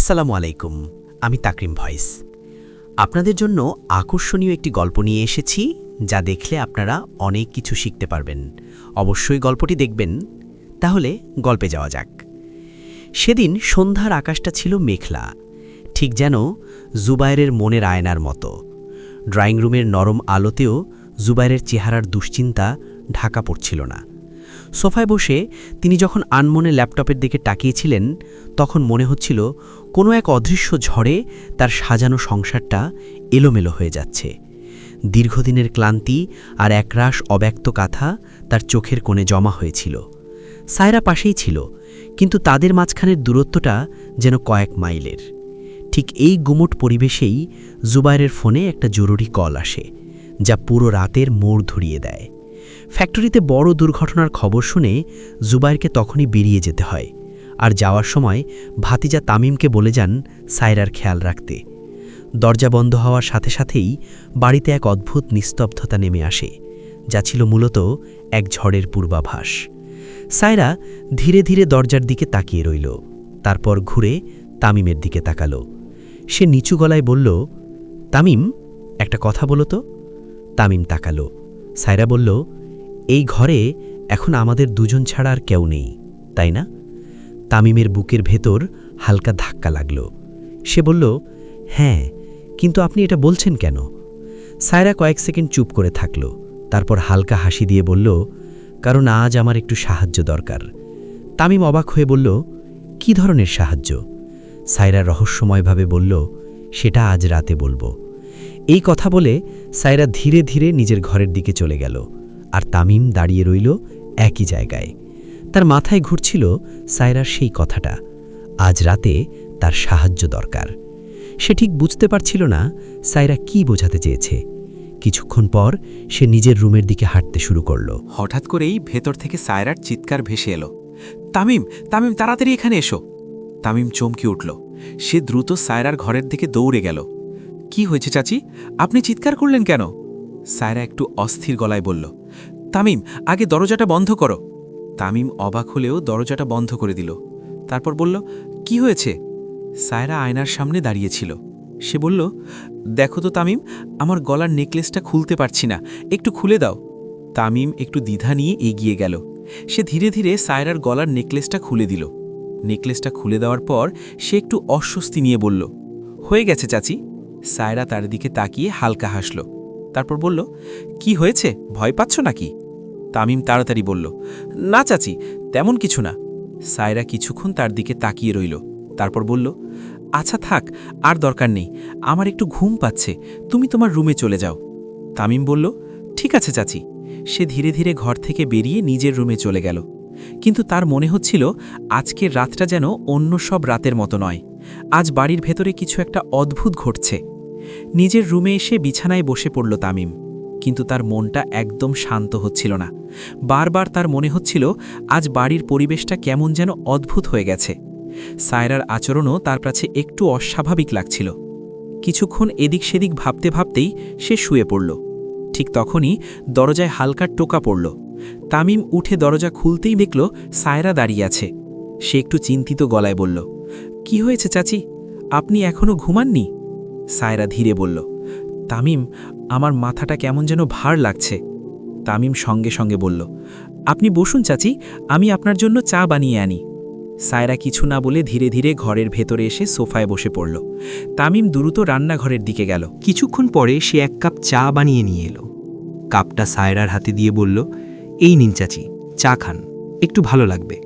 আসসালামু আলাইকুম। আমি তাকরিম ভয়েস। আপনাদের জন্য আকর্ষণীয় একটি গল্প নিয়ে এসেছি, যা দেখলে আপনারা অনেক কিছু শিখতে পারবেন। অবশ্যই গল্পটি দেখবেন। তাহলে গল্পে যাওয়া যাক। সেদিন সন্ধ্যার আকাশটা ছিল মেঘলা, ঠিক যেন জুবায়েরের মনের আয়নার মতো। ড্রয়িং রুমের নরম আলোতেও জুবায়েরের চেহারার দুশ্চিন্তা ঢাকা পড়ছিল না। সোফায় বসে তিনি যখন আনমনে ল্যাপটপের দিকে তাকিয়েছিলেন, তখন মনে হচ্ছিল কোনো এক অদৃশ্য ঝড়ে তার সাজানো সংসারটা এলোমেলো হয়ে যাচ্ছে। দীর্ঘদিনের ক্লান্তি আর একরাশ অব্যক্ত কথা তার চোখের কোণে জমা হয়েছিল। সায়রা পাশেই ছিল, কিন্তু তাদের মাঝখানের দূরত্বটা যেন কয়েক মাইলের। ঠিক এই গুমট পরিবেশেই জুবায়েরের ফোনে একটা জরুরি কল আসে, যা পুরো রাতের মোড় ধরিয়ে দেয়। ফ্যাক্টরিতে বড় দুর্ঘটনার খবর শুনে জুবায়েরকে তখনই বেরিয়ে যেতে হয়, আর যাওয়ার সময় ভাতিজা তামিমকে বলে যান সায়রার খেয়াল রাখতে। দরজা বন্ধ হওয়ার সাথে সাথেই বাড়িতে এক অদ্ভুত নিস্তব্ধতা নেমে আসে, যা ছিল মূলত এক ঝড়ের পূর্বাভাস। সায়রা ধীরে ধীরে দরজার দিকে তাকিয়ে রইল, তারপর ঘুরে তামিমের দিকে তাকালো। সে নিচু গলায় বলল, তামিম, একটা কথা বলো তো। তামিম তাকালো। সায়রা বলল, এই ঘরে এখন আমাদের দুজন ছাড়া আর কেউ নেই, তাই না? তামিমের বুকের ভেতর হালকা ধাক্কা লাগল। সে বলল, হ্যাঁ, কিন্তু আপনি এটা বলছেন কেন? সায়রা কয়েক সেকেন্ড চুপ করে থাকল, তারপর হালকা হাসি দিয়ে বলল, কারণ আজ আমার একটু সাহায্য দরকার। তামিম অবাক হয়ে বলল, কি ধরনের সাহায্য? সায়রা রহস্যময়ভাবে বলল, সেটা আজ রাতে বলবো। এই কথা বলে সায়রা ধীরে ধীরে নিজের ঘরের দিকে চলে গেল, আর তামিম দাঁড়িয়ে রইল একই জায়গায়। তার মাথায় ঘুরছিল সায়রার সেই কথাটা, আজ রাতে তার সাহায্য দরকার। সে ঠিক বুঝতে পারছিল না সায়রা কি বোঝাতে চেয়েছে। কিছুক্ষণ পর সে নিজের রুমের দিকে হাঁটতে শুরু করল। হঠাৎ করেই ভেতর থেকে সায়রার চিৎকার ভেসে এলো, তামিম, তামিম, তাড়াতাড়ি এখানে এসো। তামিম চমকে উঠল। সে দ্রুত সায়রার ঘরের দিকে দৌড়ে গেল। কি হয়েছে চাচি, আপনি চিৎকার করলেন কেন? সায়রা একটু অস্থির গলায় বলল, তামিম, আগে দরজাটা বন্ধ করো। তামিম অবাক হলেও দরজাটা বন্ধ করে দিল। তারপর বলল, কি হয়েছে? সায়রা আয়নার সামনে দাঁড়িয়েছিল। সে বলল, দেখো তো তামিম, আমার গলার নেকলেসটা খুলতে পারছি না, একটু খুলে দাও। তামিম একটু দ্বিধা নিয়ে এগিয়ে গেল। সে ধীরে ধীরে সায়রার গলার নেকলেসটা খুলে দিল। নেকলেসটা খুলে দেওয়ার পর সে একটু অস্বস্তি নিয়ে বলল, হয়ে গেছে চাচি। সায়রা তার দিকে তাকিয়ে হালকা হাসল। তারপর বলল, কি হয়েছে, ভয় পাচ্ছ নাকি? তামিম তাড়াতাড়ি বলল, না চাচি, তেমন কিছু না। সায়রা কিছুক্ষণ তার দিকে তাকিয়ে রইল, তারপর বলল, আচ্ছা থাক, আর দরকার নেই, আমার একটু ঘুম পাচ্ছে, তুমি তোমার রুমে চলে যাও। তামিম বলল, ঠিক আছে চাচি। সে ধীরে ধীরে ঘর থেকে বেরিয়ে নিজের রুমে চলে গেল। কিন্তু তার মনে হচ্ছিল আজকের রাতটা যেন অন্য সব রাতের মতো নয়। আজ বাড়ির ভেতরে কিছু একটা অদ্ভুত ঘটছে। নিজের রুমে এসে বিছানায় বসে পড়ল তামিম, কিন্তু তার মনটা একদম শান্ত হচ্ছিল না। বারবার তার মনে হচ্ছিল আজ বাড়ির পরিবেশটা কেমন যেন অদ্ভুত হয়ে গেছে। সায়রার আচরণও তার কাছে একটু অস্বাভাবিক লাগছিল। কিছুক্ষণ এদিক সেদিক ভাবতে ভাবতেই সে শুয়ে পড়ল। ঠিক তখনই দরজায় হালকা টোকা পড়ল। তামিম উঠে দরজা খুলতেই দেখল সায়রা দাঁড়িয়ে আছে। সে একটু চিন্তিত গলায় বলল, কি হয়েছে চাচি, আপনি এখনো ঘুমাননি? সায়রা ধীরে বলল, তামিম, আমার মাথাটা কেমন যেন ভার লাগছে। তামিম সঙ্গে সঙ্গে বলল, আপনি বসুন চাচি, আমি আপনার জন্য চা বানিয়ে আনি। সায়রা কিছু না বলে ধীরে ধীরে ঘরের ভেতরে এসে সোফায় বসে পড়ল। তামিম দ্রুত রান্নাঘরের দিকে গেল। কিছুক্ষণ পরে সে এক কাপ চা বানিয়ে নিয়ে এলো। কাপটা সায়রার হাতে দিয়ে বলল, এই নিন চাচি, চা খান, একটু ভালো লাগবে।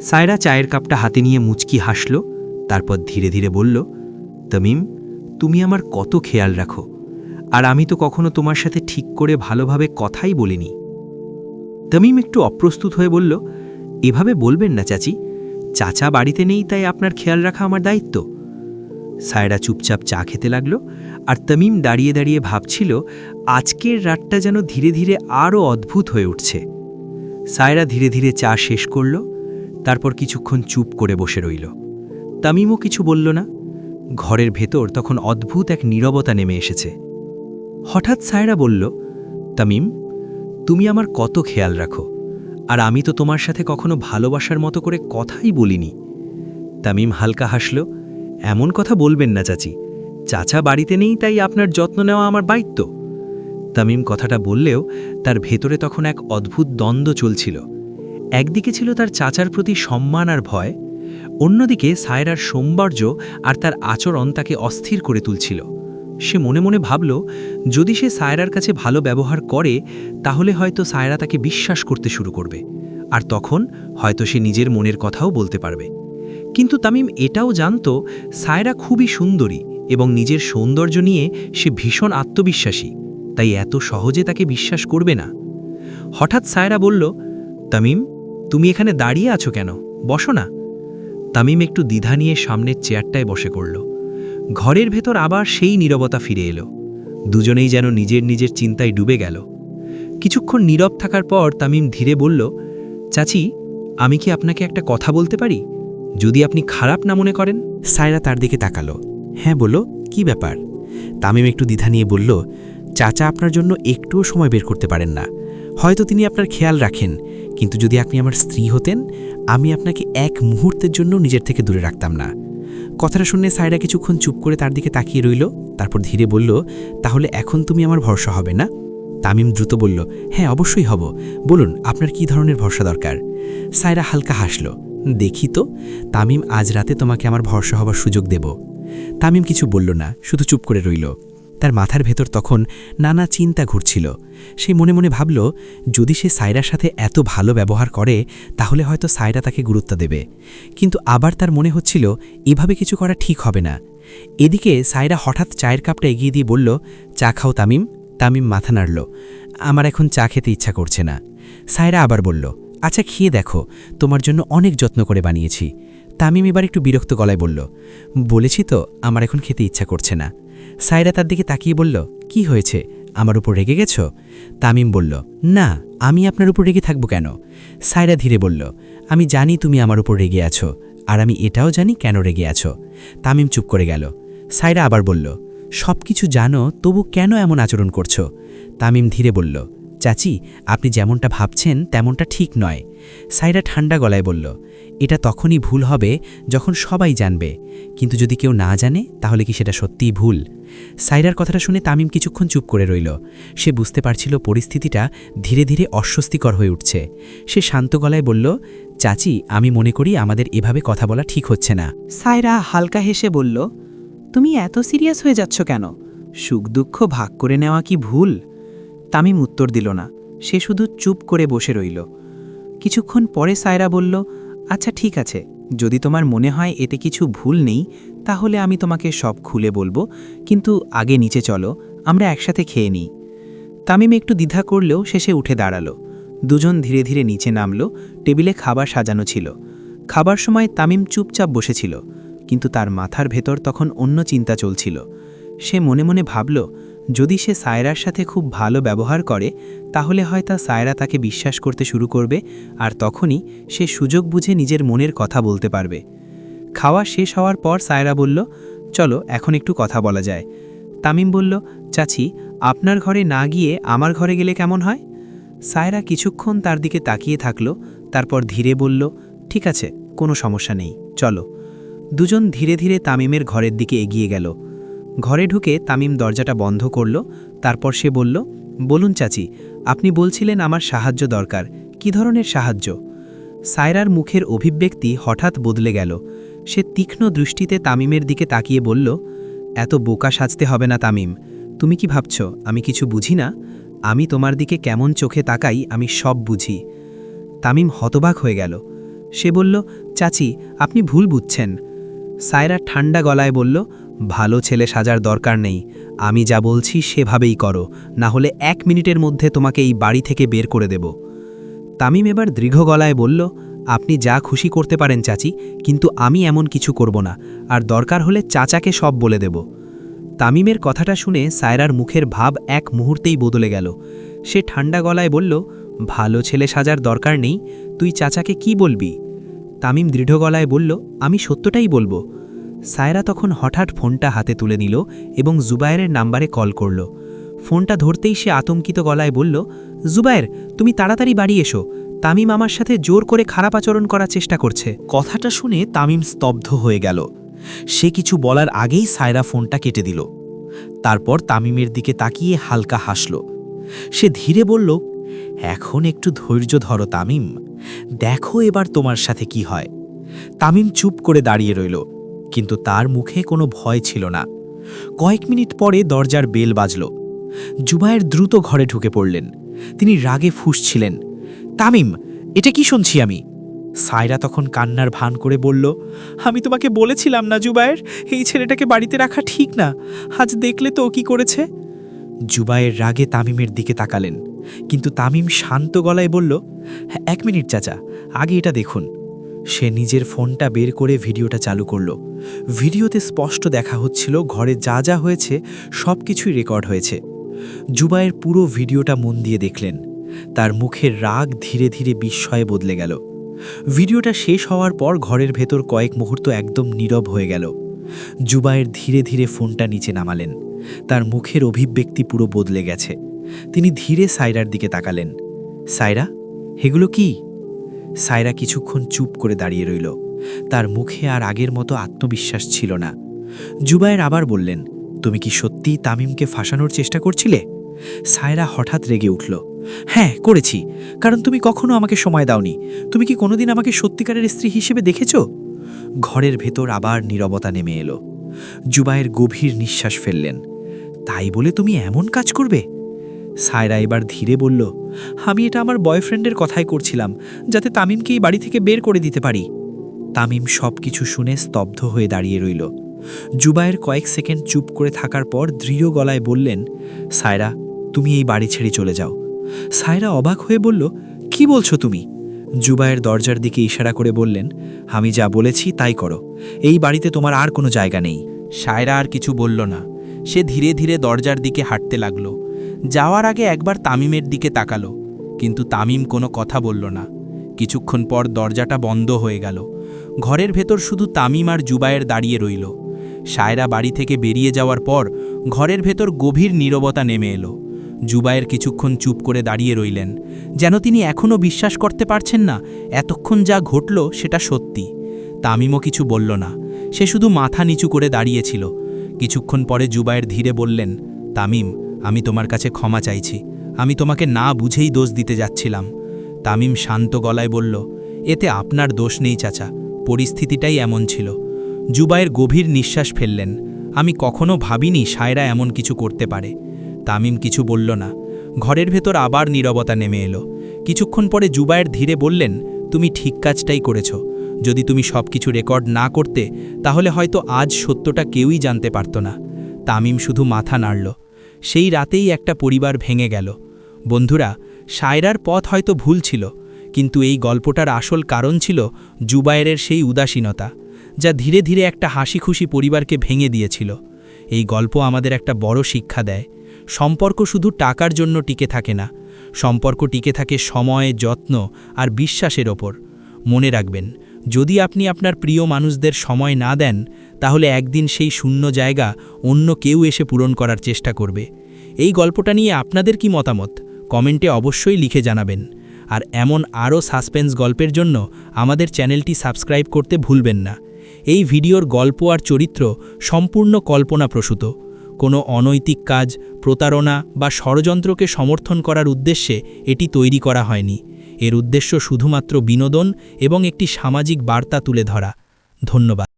সায়রা চায়ের কাপটা হাতে নিয়ে মুচকি হাসল, তারপর ধীরে ধীরে বলল, তামিম, তুমি আমার কত খেয়াল রাখো, আর আমি তো কখনো তোমার সাথে ঠিক করে ভালোভাবে কথাই বলিনি। তামিম একটু অপ্রস্তুত হয়ে বলল, এভাবে বলবেন না চাচি, চাচা বাড়িতে নেই, তাই আপনার খেয়াল রাখা আমার দায়িত্ব। সায়রা চুপচাপ চা খেতে লাগল, আর তামিম দাঁড়িয়ে দাঁড়িয়ে ভাবছিল আজকের রাতটা যেন ধীরে ধীরে আরও অদ্ভুত হয়ে উঠছে। সায়রা ধীরে ধীরে চা শেষ করল, তারপর কিছুক্ষণ চুপ করে বসে রইল। তামিমও কিছু বলল না। ঘরের ভেতর তখন অদ্ভুত এক নীরবতা নেমে এসেছে। হঠাৎ সায়রা বলল, তামিম, তুমি আমার কত খেয়াল রাখো, আর আমি তো তোমার সাথে কখনো ভালোবাসার মতো করে কথাই বলিনি। তামিম হালকা হাসল, এমন কথা বলবেন না চাচি, চাচা বাড়িতে নেই তাই আপনার যত্ন নেওয়া আমার দায়িত্ব। তামিম কথাটা বললেও তার ভেতরে তখন এক অদ্ভুত দ্বন্দ্ব চলছিল। একদিকে ছিল তার চাচার প্রতি সম্মান আর ভয়, অন্যদিকে সায়রার সৌন্দর্য আর তার আচরণ তাকে অস্থির করে তুলছিল। সে মনে মনে ভাবল, যদি সে সায়রার কাছে ভালো ব্যবহার করে তাহলে হয়তো সায়রা তাকে বিশ্বাস করতে শুরু করবে, আর তখন হয়তো সে নিজের মনের কথাও বলতে পারবে। কিন্তু তামিম এটাও জানত সায়রা খুবই সুন্দরী এবং নিজের সৌন্দর্য নিয়ে সে ভীষণ আত্মবিশ্বাসী, তাই এত সহজে তাকে বিশ্বাস করবে না। হঠাৎ সায়রা বলল, তামিম, তুমি এখানে দাঁড়িয়ে আছো কেন? বসো না। তামিম একটু দ্বিধা নিয়ে সামনের চেয়ারটায় বসে পড়ল। ঘরের ভেতর আবার সেই নীরবতা ফিরে এলো। দুজনেই যেন নিজের নিজের চিন্তায় ডুবে গেল। কিছুক্ষণ নীরব থাকার পর তামিম ধীরে বলল, চাচি, আমি কি আপনাকে একটা কথা বলতে পারি, যদি আপনি খারাপ না মনে করেন? সায়রা তার দিকে তাকালো। হ্যাঁ বলো, কি ব্যাপার? তামিম একটু দ্বিধা নিয়ে বলল, চাচা আপনার জন্য একটুও সময় বের করতে পারেন না। হয়তো তিনি আপনার খেয়াল রাখেন, কিন্তু যদি আপনি আমার স্ত্রী হতেন, আমি আপনাকে এক মুহূর্তের জন্য নিজের থেকে দূরে রাখতাম না। কথাটা শুনে সায়রা কিছুক্ষণ চুপ করে তার দিকে তাকিয়ে রইল, তারপর ধীরে বলল, তাহলে এখন তুমি আমার ভরসা হবে না? তামিম দ্রুত বলল, হ্যাঁ অবশ্যই হব, বলুন আপনার কি ধরনের ভরসা দরকার? সায়রা হালকা হাসল, দেখি তো, তামিম আজ রাতে তোমাকে আমার ভরসা হবার সুযোগ দেব। তামিম কিছু বলল না, শুধু চুপ করে রইল। তার মাথার ভেতর তখন নানা চিন্তা ঘুরছিল। সে মনে মনে ভাবল, যদি সে সায়রার সাথে এত ভালো ব্যবহার করে তাহলে হয়তো সায়রা তাকে গুরুত্ব দেবে, কিন্তু আবার তার মনে হচ্ছিল এভাবে কিছু করা ঠিক হবে না। এদিকে সায়রা হঠাৎ চায়ের কাপটা এগিয়ে দিয়ে বলল, চা খাও তামিম। তামিম মাথা নাড়ল, আমার এখন চা খেতে ইচ্ছা করছে না। সায়রা আবার বলল, আচ্ছা খেয়ে দেখো, তোমার জন্য অনেক যত্ন করে বানিয়েছি। তামিম এবার একটু বিরক্ত গলায় বলল, বলেছি তো আমার এখন খেতে ইচ্ছা করছে না। সায়রা তার দিকে তাকিয়ে বলল, কি হয়েছে, আমার উপর রেগে গেছ? তামিম বলল, না, আমি আপনার উপর রেগে থাকব কেন? সায়রা ধীরে বলল, আমি জানি তুমি আমার উপর রেগে আছো, আর আমি এটাও জানি কেন রেগে আছো। তামিম চুপ করে গেল। সায়রা আবার বলল, সব কিছু জানো, তবু কেন এমন আচরণ করছো? তামিম ধীরে বলল, চাচি, আপনি যেমনটা ভাবছেন তেমনটা ঠিক নয়। সায়রা ঠান্ডা গলায় বলল, এটা তখনই ভুল হবে যখন সবাই জানবে, কিন্তু যদি কেউ না জানে তাহলে কি সেটা সত্যিই ভুল? সায়রার কথাটা শুনে তামিম কিছুক্ষণ চুপ করে রইল। সে বুঝতে পারছিল পরিস্থিতিটা ধীরে ধীরে অস্বস্তিকর হয়ে উঠছে। সে শান্ত গলায় বলল, চাচি, আমি মনে করি আমাদের এভাবে কথা বলা ঠিক হচ্ছে না। সায়রা হালকা হেসে বলল, তুমি এত সিরিয়াস হয়ে যাচ্ছ কেন? সুখ দুঃখ ভাগ করে নেওয়া কি ভুল? তামিম উত্তর দিল না, সে শুধু চুপ করে বসে রইল। কিছুক্ষণ পরে সায়রা বলল, আচ্ছা ঠিক আছে, যদি তোমার মনে হয় এতে কিছু ভুল নেই তাহলে আমি তোমাকে সব খুলে বলবো, কিন্তু আগে নিচে চলো, আমরা একসাথে খেয়ে নিই। তামিম একটু দ্বিধা করলেও শেষে উঠে দাঁড়ালো। দুজন ধীরে ধীরে নিচে নামলো। টেবিলে খাবার সাজানো ছিল। খাবার সময় তামিম চুপচাপ বসেছিল, কিন্তু তার মাথার ভেতর তখন অন্য চিন্তা চলছিল। সে মনে মনে ভাবল, যদি সে সায়রার সাথে খুব ভালো ব্যবহার করে তাহলে হয়তো সায়রা তাকে বিশ্বাস করতে শুরু করবে, আর তখনই সে সুযোগ বুঝে নিজের মনের কথা বলতে পারবে। খাওয়া শেষ হওয়ার পর সায়রা বলল, চলো এখন একটু কথা বলা যায়। তামিম বলল, চাচি, আপনার ঘরে না গিয়ে আমার ঘরে গেলে কেমন হয়? সায়রা কিছুক্ষণ তার দিকে তাকিয়ে থাকল, তারপর ধীরে বলল, ঠিক আছে, কোনো সমস্যা নেই, চলো। দুজন ধীরে ধীরে তামিমের ঘরের দিকে এগিয়ে গেল। ঘরে ঢুকে তামিম দরজাটা বন্ধ করল। তারপর সে বলল, বলুন চাচি, আপনি বলছিলেন আমার সাহায্য দরকার, কি ধরনের সাহায্য? সায়রার মুখের অভিব্যক্তি হঠাৎ বদলে গেল। সে তীক্ষ্ণ দৃষ্টিতে তামিমের দিকে তাকিয়ে বলল, এত বোকা সাজতে হবে না তামিম, তুমি কি ভাবছ আমি কিছু বুঝি না? আমি তোমার দিকে কেমন চোখে তাকাই আমি সব বুঝি। তামিম হতবাক হয়ে গেল। সে বলল, চাচি, আপনি ভুল বুঝছেন। সায়রা ঠান্ডা গলায় বলল, ভালো ছেলে সাজার দরকার নেই, আমি যা বলছি সেভাবেই করো, না হলে 1 মিনিটের মধ্যে তোমাকে এই বাড়ি থেকে বের করে দেব। তামিম এবার দৃঢ় গলায় বলল, আপনি যা খুশি করতে পারেন চাচি, কিন্তু আমি এমন কিছু করব না, আর দরকার হলে চাচাকে সব বলে দেব। তামিমের কথাটা শুনে সায়রার মুখের ভাব এক মুহূর্তেই বদলে গেল। সে ঠান্ডা গলায় বলল, ভালো ছেলে সাজার দরকার নেই, তুই চাচাকে কি বলবি? তামিম দৃঢ় গলায় বলল, আমি সত্যটাই বলবো। সায়রা তখন হঠাৎ ফোনটা হাতে তুলে নিল এবং জুবায়েরের নাম্বারে কল করল। ফোনটা ধরতেই সে আতঙ্কিত গলায় বলল, জুবায়ের, তুমি তাড়াতাড়ি বাড়ি এসো, তামিম আমার সাথে জোর করে খারাপ আচরণ করার চেষ্টা করছে। কথাটা শুনে তামিম স্তব্ধ হয়ে গেল। সে কিছু বলার আগেই সায়রা ফোনটা কেটে দিল। তারপর তামিমের দিকে তাকিয়ে হালকা হাসল। সে ধীরে বলল, এখন একটু ধৈর্য ধরো তামিম, দেখো এবার তোমার সাথে কি হয়। তামিম চুপ করে দাঁড়িয়ে রইল, কিন্তু তার মুখে কোনো ভয় ছিল না। কয়েক মিনিট পরে দরজার বেল বাজল। জুবায়ের দ্রুত ঘরে ঢুকে পড়লেন। তিনি রাগে ফুঁসছিলেন। তামিম, এটা কি শুনছি আমি? সায়রা তখন কান্নার ভান করে বলল, আমি তোমাকে বলেছিলাম না জুবায়ের, এই ছেলেটাকে বাড়িতে রাখা ঠিক না। আজ দেখলে তো ও কি করেছে। জুবায়ের রাগে তামিমের দিকে তাকালেন, কিন্তু তামিম শান্ত গলায় বলল, এক মিনিট চাচা, আগে এটা দেখুন। সে নিজের ফোনটা বের করে ভিডিওটা চালু করল। ভিডিওতে স্পষ্ট দেখা হচ্ছিল ঘরে যা যা হয়েছে সব কিছুই রেকর্ড হয়েছে। জুবায়ের পুরো ভিডিওটা মন দিয়ে দেখলেন। তার মুখের রাগ ধীরে ধীরে বিস্ময়ে বদলে গেল। ভিডিওটা শেষ হওয়ার পর ঘরের ভেতর কয়েক মুহূর্ত একদম নীরব হয়ে গেল। জুবায়ের ধীরে ধীরে ফোনটা নিচে নামালেন। তার মুখের অভিব্যক্তি পুরো বদলে গেছে। তিনি ধীরে সায়রার দিকে তাকালেন। সায়রা, এগুলো কি? সায়রা কিছুক্ষণ চুপ করে দাঁড়িয়ে রইল। তার মুখে আর আগের মতো আত্মবিশ্বাস ছিল না। জুবায়ের আবার বললেন, তুমি কি সত্যি তামিমকে ফাঁসানোর চেষ্টা করছিলে? সায়রা হঠাৎ রেগে উঠল। হ্যাঁ, করেছি, কারণ তুমি কখনো আমাকে সময় দাওনি। তুমি কি কোনোদিন আমাকে সত্যিকারের স্ত্রী হিসেবে দেখেছ? ঘরের ভেতর আবার নীরবতা নেমে এলো। জুবায়ের গভীর নিঃশ্বাস ফেললেন। তাই বলে তুমি এমন কাজ করবে? সায়রা এবার ধীরে বলল, আমি এটা আমার বয়ফ্রেন্ডের কথাই করছিলাম, যাতে তামিমকে এই বাড়ি থেকে বের করে দিতে পারি। তামিম সব কিছু শুনে স্তব্ধ হয়ে দাঁড়িয়ে রইল। জুবায়ের কয়েক সেকেন্ড চুপ করে থাকার পর দৃঢ় গলায় বললেন, সায়রা, তুমি এই বাড়ি ছেড়ে চলে যাও। সায়রা অবাক হয়ে বলল, কি বলছো তুমি? জুবায়ের দরজার দিকে ইশারা করে বললেন, আমি যা বলেছি তাই করো। এই বাড়িতে তোমার আর কোনো জায়গা নেই। সায়রা আর কিছু বলল না। সে ধীরে ধীরে দরজার দিকে হাঁটতে লাগল। যাওয়ার আগে একবার তামিমের দিকে তাকালো, কিন্তু তামিম কোনো কথা বলল না। কিছুক্ষণ পর দরজাটা বন্ধ হয়ে গেল। ঘরের ভেতর শুধু তামিম আর জুবায়ের দাঁড়িয়ে রইল। সায়রা বাড়ি থেকে বেরিয়ে যাওয়ার পর ঘরের ভেতর গভীর নীরবতা নেমে এলো। জুবায়ের কিছুক্ষণ চুপ করে দাঁড়িয়ে রইলেন, যেন তিনি এখনও বিশ্বাস করতে পারছেন না এতক্ষণ যা ঘটল সেটা সত্যি। তামিমও কিছু বলল না, সে শুধু মাথা নিচু করে দাঁড়িয়েছিল। কিছুক্ষণ পরে জুবায়ের ধীরে বললেন, তামিম, আমি তোমার কাছে ক্ষমা চাইছি। আমি তোমাকে না বুঝেই দোষ দিতে যাচ্ছিলাম। তামিম শান্ত গলায় বলল, এতে আপনার দোষ নেই চাচা, পরিস্থিতিটাই এমন ছিল। জুবায়ের গভীর নিঃশ্বাস ফেললেন। আমি কখনো ভাবিনি সায়রা এমন কিছু করতে পারে। তামিম কিছু বলল না। ঘরের ভেতর আবার নীরবতা নেমে এলো। কিছুক্ষণ পরে জুবায়ের ধীরে বললেন, তুমি ঠিক কাজটাই করেছ। যদি তুমি সব কিছু রেকর্ড না করতে, তাহলে হয়তো আজ সত্যটা কেউই জানতে পারত না। তামিম শুধু মাথা নাড়ল। সেই রাতেই একটা পরিবার ভেঙে গেল। বন্ধুরা, সায়রার পথ হয়তো ভুল ছিল, কিন্তু এই গল্পটার আসল কারণ ছিল জুবায়েরের সেই উদাসীনতা, যা ধীরে ধীরে একটা হাসি খুশি পরিবারকে ভেঙে দিয়েছিল। এই গল্প আমাদের একটা বড় শিক্ষা দেয়। সম্পর্ক শুধু টাকার জন্য টিকে থাকে না, সম্পর্ক টিকে থাকে সময়, যত্ন আর বিশ্বাসের ওপর। মনে রাখবেন, যদি আপনি আপনার প্রিয় মানুষদের সময় না দেন, তাহলে একদিন সেই শূন্য জায়গা অন্য কেউ এসে পূরণ করার চেষ্টা করবে। এই গল্পটা নিয়ে আপনাদের কি মতামত কমেন্টে অবশ্যই লিখে জানাবেন। আর এমন আরও সাসপেন্স গল্পের জন্য আমাদের চ্যানেলটি সাবস্ক্রাইব করতে ভুলবেন না। এই ভিডিওর গল্প আর চরিত্র সম্পূর্ণ কল্পনাপ্রসূত। কোনো অনৈতিক কাজ, প্রতারণা বা ষড়যন্ত্রকে সমর্থন করার উদ্দেশ্যে এটি তৈরি করা হয়নি। এর উদ্দেশ্য শুধুমাত্র বিনোদন এবং একটি সামাজিক বার্তা তুলে ধরা। ধন্যবাদ।